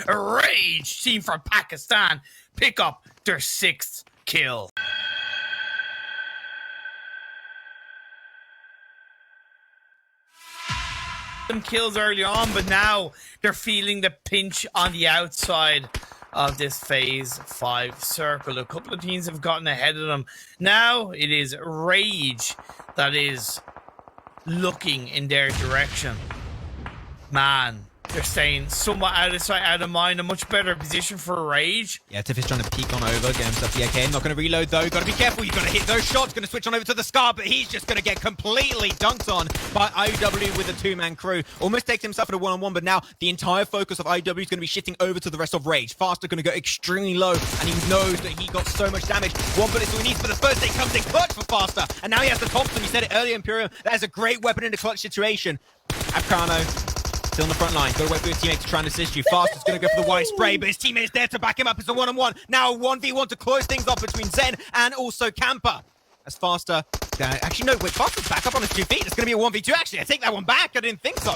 Rage team from Pakistan pick up their 6th kill. Some kills early on, but now they're feeling the pinch on the outside of this phase 5 circle. A couple of teams have gotten ahead of them. Now it is Rage that is looking in their direction. Man, they're staying somewhat out of sight, out of mind. A much better position for Rage. Yeah, Tiff is trying to peek on over, get himself the AK. Not going to reload though. Got to be careful. You've got to hit those shots. Going to switch on over to the Scar, but he's just going to get completely dunked on by IW with a 2-man crew. Almost takes himself at a 1-on-1, but now the entire focus of IW is going to be shifting over to the rest of Rage. Faster going to go extremely low, and he knows that he got so much damage. 1 bullet is all he needs, but the first aid comes in clutch for Faster, and now he has the Thompson. He said it earlier, Imperium. That is a great weapon in a clutch situation. Afghano still on the front line. Got to wait for your teammate to try and assist you. Faster's going to go for the white spray, but his teammate's there to back him up. It's a 1-on-1. Now a 1v1 to close things off between ZENN and also Camper. As Faster... actually, no, wait, Faster's back up on his 2 feet. It's going to be a 1v2, actually. I take that one back. I didn't think so.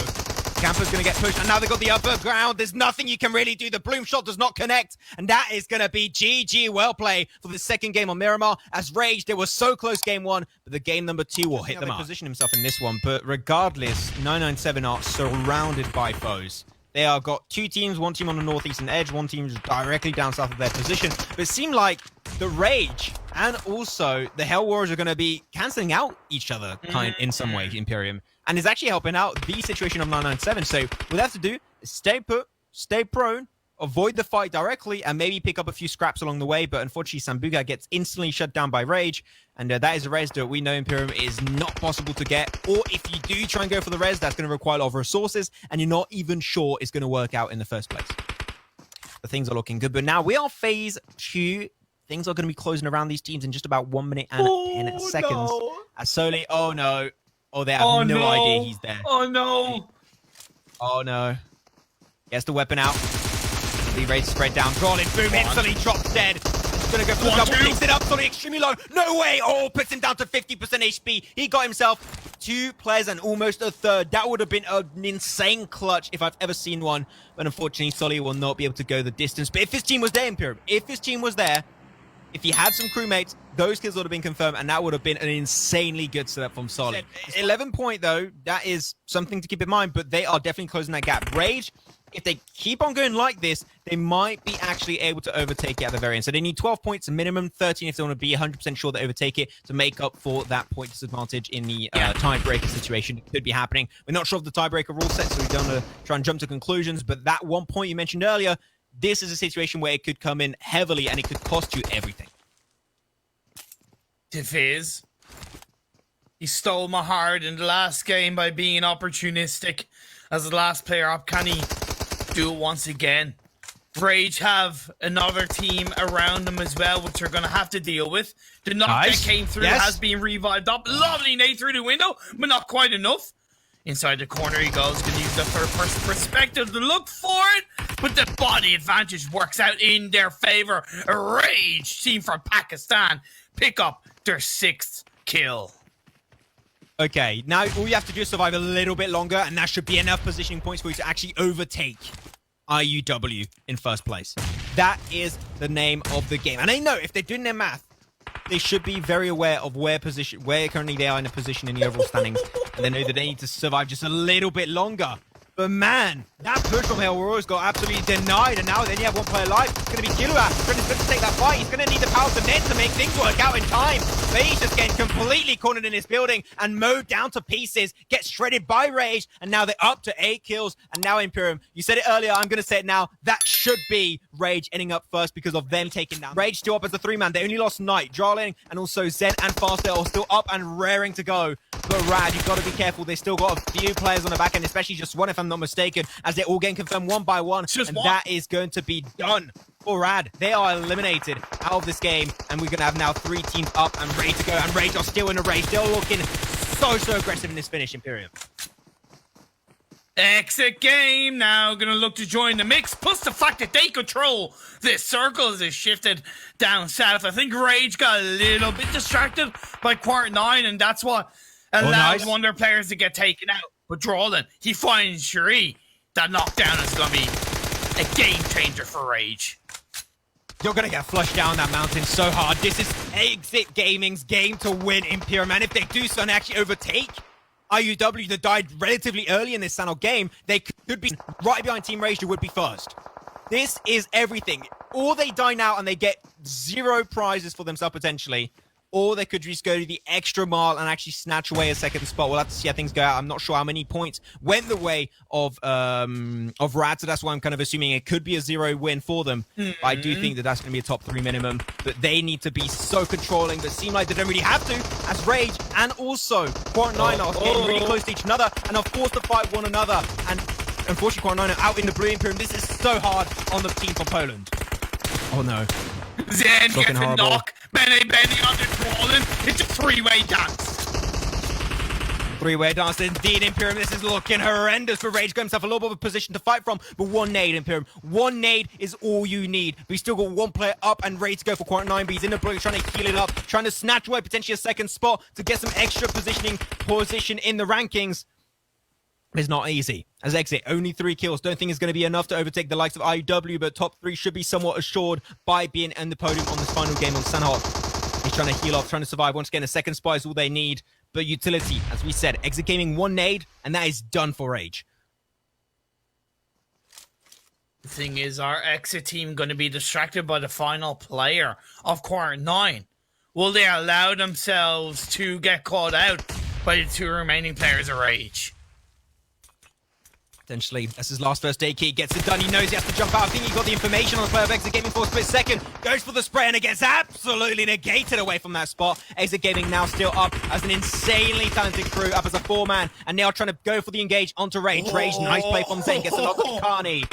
Camper's going to get pushed, and now they've got the upper ground. There's nothing you can really do. The bloom shot does not connect, and that is going to be GG well play for the second game on Miramar. As Rage, they were so close game 1, but the game number 2 will hit them up. Position himself in this one, but regardless, 997 are surrounded by foes. They are got 2 teams, 1 team on the northeastern edge, 1 team directly down south of their position. But it seemed like the Rage and also the Hell Warriors are going to be cancelling out each other in some way, Imperium. And is actually helping out the situation of 997. So what they have to do is stay put, stay prone, avoid the fight directly, and maybe pick up a few scraps along the way. But unfortunately, Sambuca gets instantly shut down by Rage. And that is a res that we know Imperium is not possible to get. Or if you do try and go for the res, that's going to require a lot of resources. And you're not even sure it's going to work out in the first place. The things are looking good. But now we are phase 2. Things are going to be closing around these teams in just about 1 minute and 10 seconds. No. As Soli, oh no. Oh, they have no idea he's there. Oh no. Oh no. Gets the weapon out. The race spread down. DRAWLIN, boom, instantly drops dead. He's gonna go for the double, picks it up, Soli extremely low. No way! Oh, puts him down to 50% HP. He got himself 2 players and almost a third. That would have been an insane clutch if I've ever seen one. But unfortunately, Soli will not be able to go the distance. But if his team was there, Imperium, if his team was there, if he had some crewmates, those kills would have been confirmed, and that would have been an insanely good setup from Soli. 11 point, though, that is something to keep in mind, but they are definitely closing that gap. Rage, if they keep on going like this, they might be actually able to overtake it at the very end. So they need 12 points minimum, 13 if they want to be 100% sure they overtake it to make up for that point disadvantage in the tiebreaker situation. It could be happening. We're not sure of the tiebreaker rule set, so we don't want to try and jump to conclusions, but that 1 point you mentioned earlier, this is a situation where it could come in heavily and it could cost you everything. Tiff he stole my heart in the last game by being opportunistic as the last player up. Can he do it once again? Rage have another team around them as well, which they're going to have to deal with. The knock that came through has been revived up. Lovely nade through the window, but not quite enough. Inside the corner he goes, going to use the third-person perspective to look for it, but the body advantage works out in their favor. Rage team from Pakistan pick up their 6th kill. Okay, now all you have to do is survive a little bit longer, and that should be enough positioning points for you to actually overtake IUW in first place. That is the name of the game. And I know if they're doing their math, they should be very aware of where currently they are in a position in the overall standings. And they know that they need to survive just a little bit longer. But man, that push from Hell Warriors got absolutely denied. And now then you have 1 player alive. It's going to be Killua. Fred is going to take that fight. He's going to need the power of the net to make things work out in time. But he's just getting completely cornered in his building and mowed down to pieces. Gets shredded by Rage. And now they're up to 8 kills. And now Imperium. You said it earlier. I'm going to say it now. That should be Rage ending up first because of them taking down. Rage still up as the 3-man. They only lost Knight, DRAWLIN, and also ZENN and Faster are still up and raring to go. But Rad, you've got to be careful. They still got a few players on the back end, especially just 1 if I'm not mistaken, as they're all getting confirmed 1 by 1. And that is going to be done for Rad. They are eliminated out of this game, and we're going to have now 3 teams up and ready to go. And Rage are still in the race. They're looking so aggressive in this finish, Imperium. Exit game now going to look to join the mix, plus the fact that they control this circle as it shifted down south. I think Rage got a little bit distracted by Quart 9, and that's what allowed one of their players to get taken out. But DRAWLIN, he finds Shuri. That knockdown is going to be a game changer for Rage. You're going to get flushed down that mountain so hard. This is Exit Gaming's game to win Imperium. And if they do so and actually overtake IUW that died relatively early in this Sanok game, they could be right behind Team Rage, who would be first. This is everything. Or they die now and they get 0 prizes for themselves potentially, or they could just go to the extra mile and actually snatch away a second spot. We'll have to see how things go out. I'm not sure how many points went the way of Rad, so that's why I'm kind of assuming it could be a 0 win for them. But I do think that that's going to be a top 3 minimum. But they need to be so controlling, but seem like they don't really have to, as Rage and also Quant 9 are getting really close to each other and are forced to fight one another. And unfortunately, Quant 9 are out in the Blue Imperium. This is so hard on the team from Poland. Oh no. ZENN gets a knock. Benny on the DRAWLIN. It's a 3-way dance. 3-way dance indeed, Imperium. This is looking horrendous for Rage. Got himself a little bit of a position to fight from, but 1 nade, Imperium. 1 nade is all you need. We still got 1 player up and ready to go for Quant 9. But he's in the blue, trying to heal it up, trying to snatch away potentially a second spot to get some extra position in the rankings. It's not easy. As Exit, only 3 kills. Don't think it's going to be enough to overtake the likes of IUW, but top 3 should be somewhat assured by being in the podium on this final game on Sanhok. He's trying to heal off, trying to survive. Once again, a second spot is all they need. But utility, as we said, Exit Gaming 1 nade, and that is done for Rage. The thing is, our Exit team going to be distracted by the final player of Quart 9. Will they allow themselves to get caught out by the 2 remaining players of Rage? Potentially, that's his last first aid kit. Gets it done. He knows he has to jump out. I think he got the information on the player of Exit Gaming for a split second. Goes for the spray and it gets absolutely negated away from that spot. Exit Gaming now still up as an insanely talented crew, up as a 4-man. And now trying to go for the engage onto Rage. Rage, nice play from ZENN. Gets a knock on Carney.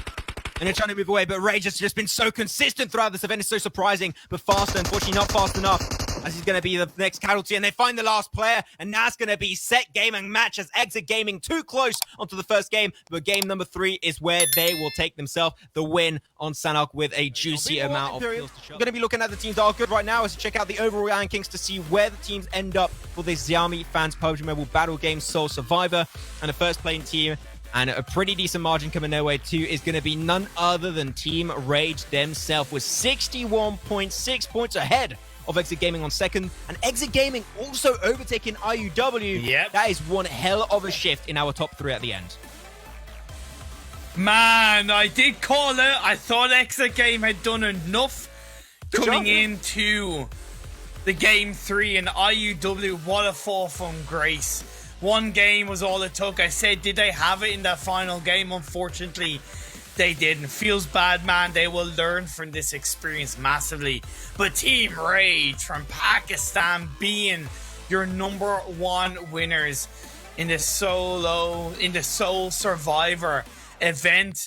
And they're trying to move away, but Rage has just been so consistent throughout this event. It's so surprising, but faster. Unfortunately, not fast enough, as he's going to be the next casualty. And they find the last player, and now it's going to be set game and match as Exit Gaming too close onto the first game. But game number 3 is where they will take themselves the win on Sanhok with a juicy amount of kills to show. We're going to be looking at the teams that are good right now as we check out the overall rankings to see where the teams end up for this Xiaomi Fans PUBG Mobile Battle Game Soul Survivor. And the first playing team, and a pretty decent margin coming their way too, is going to be none other than Team Rage themselves with 61.6 points ahead of Exit Gaming on second, and Exit Gaming also overtaking IUW. Yep. That is one hell of a shift in our top 3 at the end. Man, I did call it. I thought Exit Game had done enough coming into the game 3, and IUW, what a fall from grace. 1 game was all it took. I said, did they have it in that final game? Unfortunately, they didn't. Feels bad, man. They will learn from this experience massively. But Team Rage from Pakistan being your #1 winners in the Soul Survivor event.